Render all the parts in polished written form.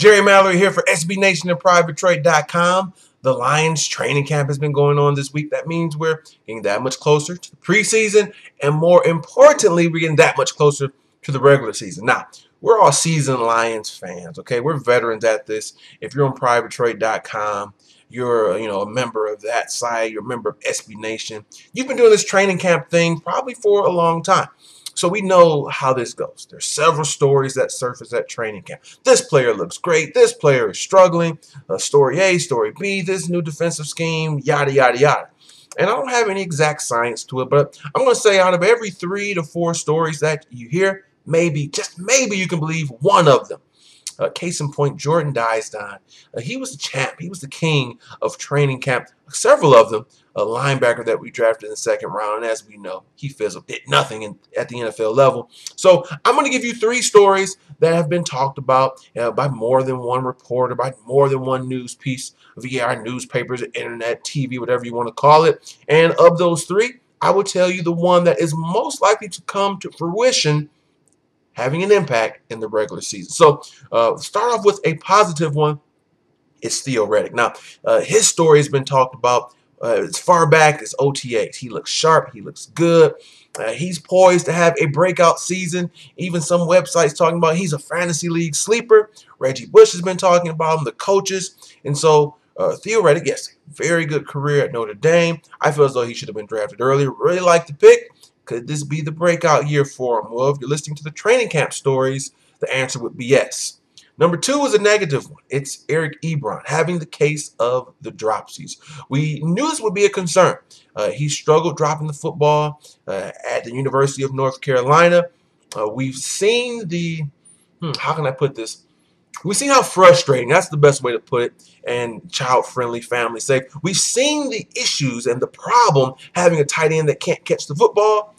Jerry Mallory here for SB Nation and PrivateTrade.com. The Lions training camp has been going on this week. That means we're getting that much closer to the preseason, and more importantly, we're getting that much closer to the regular season. Now, we're all seasoned Lions fans, okay? We're veterans at this. If you're on PrivateTrade.com, you're a member of that site, you're a member of SB Nation. You've been doing this training camp thing probably for a long time. So we know how this goes. There's several stories that surface at training camp. This player looks great. This player is struggling. Story A, story B, this new defensive scheme, yada, yada, yada. And I don't have any exact science to it, but I'm going to say out of every 3 to 4 stories that you hear, maybe, just maybe you can believe one of them. Case in point, Jordan Dysdon. He was the champ. He was the king of training camp. Several of them, a linebacker that we drafted in the second round. And as we know, he fizzled, did nothing at the NFL level. So I'm going to give you 3 stories that have been talked about by more than one reporter, by more than one news piece via our newspapers, internet, TV, whatever you want to call it. And of those 3, I will tell you the one that is most likely to come to fruition having an impact in the regular season. So start off with a positive one. It's Theo Riddick. Now, his story has been talked about as far back as OTAs. He looks sharp. He looks good. He's poised to have a breakout season. Even some websites talking about he's a fantasy league sleeper. Reggie Bush has been talking about him, the coaches. And so Theo Riddick, yes, very good career at Notre Dame. I feel as though he should have been drafted earlier. Really like the pick. Could this be the breakout year for him? Well, if you're listening to the training camp stories, the answer would be yes. Number 2 is a negative one. It's Eric Ebron having the case of the dropsies. We knew this would be a concern. He struggled dropping the football at the University of North Carolina. We've seen the, how can I put this? We've seen how frustrating, that's the best way to put it, and child-friendly, family-safe. We've seen the issues and the problem having a tight end that can't catch the football.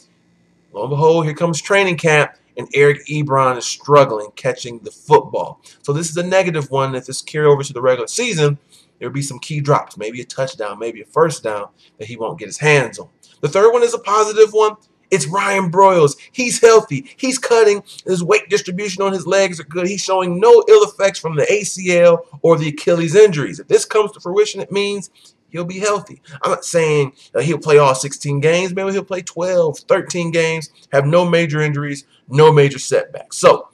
Lo and behold, here comes training camp, and Eric Ebron is struggling catching the football. So this is a negative one. If this carry over to the regular season, there will be some key drops, maybe a touchdown, maybe a first down that he won't get his hands on. The third one is a positive one. It's Ryan Broyles. He's healthy. He's cutting. His weight distribution on his legs are good. He's showing no ill effects from the ACL or the Achilles injuries. If this comes to fruition, it means he'll be healthy. I'm not saying he'll play all 16 games. Maybe he'll play 12, 13 games, have no major injuries, no major setbacks. So,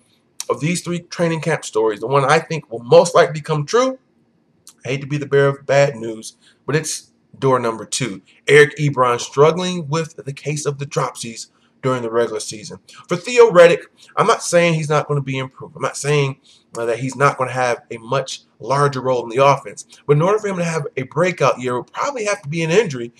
of these 3 training camp stories, the one I think will most likely come true, I hate to be the bearer of bad news, but it's door number 2. Eric Ebron struggling with the case of the dropsies during the regular season. For Theo Riddick, I'm not saying he's not going to be improved. I'm not saying that he's not going to have a much larger role in the offense. But in order for him to have a breakout year, it would probably have to be an injury,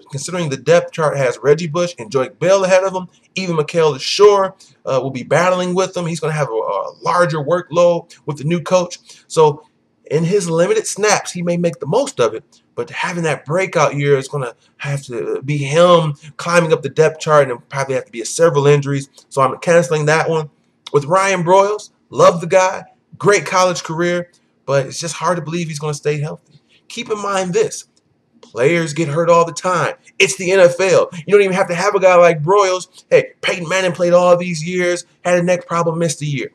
considering the depth chart has Reggie Bush and Joique Bell ahead of him. Even Mikel Leshoure will be battling with him. He's going to have a larger workload with the new coach. So in his limited snaps, he may make the most of it, but having that breakout year is going to have to be him climbing up the depth chart, and probably have to be several injuries. So I'm canceling that one. With Ryan Broyles, love the guy, great college career, but it's just hard to believe he's going to stay healthy. Keep in mind this. Players get hurt all the time. It's the NFL. You don't even have to have a guy like Broyles. Hey, Peyton Manning played all these years, had a neck problem, missed a year.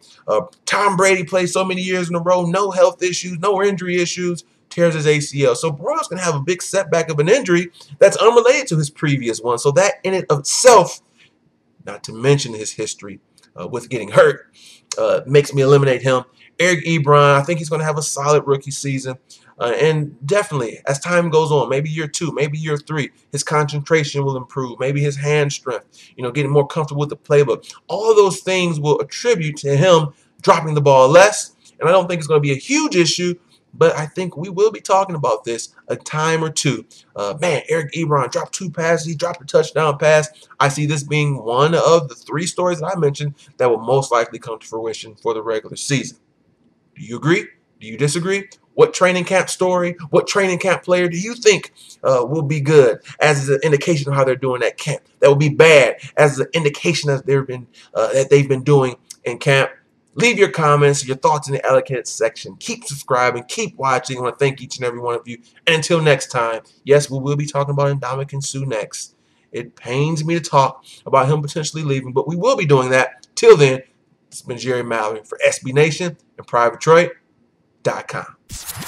Tom Brady played so many years in a row, no health issues, no injury issues, tears his ACL. So Broyles can have a big setback of an injury that's unrelated to his previous one. So that in and of itself, not to mention his history with getting hurt, makes me eliminate him. Eric Ebron, I think he's going to have a solid rookie season. And definitely, as time goes on, maybe year 2, maybe year 3, his concentration will improve. Maybe his hand strength, getting more comfortable with the playbook. All of those things will attribute to him dropping the ball less. And I don't think it's going to be a huge issue, but I think we will be talking about this a time or two. Man, Eric Ebron dropped 2 passes. He dropped a touchdown pass. I see this being one of the 3 stories that I mentioned that will most likely come to fruition for the regular season. Do you agree? Do you disagree? What training camp story, what training camp player do you think will be good as an indication of how they're doing at camp? That will be bad as an indication that they've been doing in camp. Leave your comments, your thoughts in the allocated section. Keep subscribing, keep watching. I want to thank each and every one of you. And until next time, yes, we will be talking about Ndamukong Suh next. It pains me to talk about him potentially leaving, but we will be doing that. Till then, it's been Jerry Mallory for SB Nation and Private Trade. lionstrainingschool.com.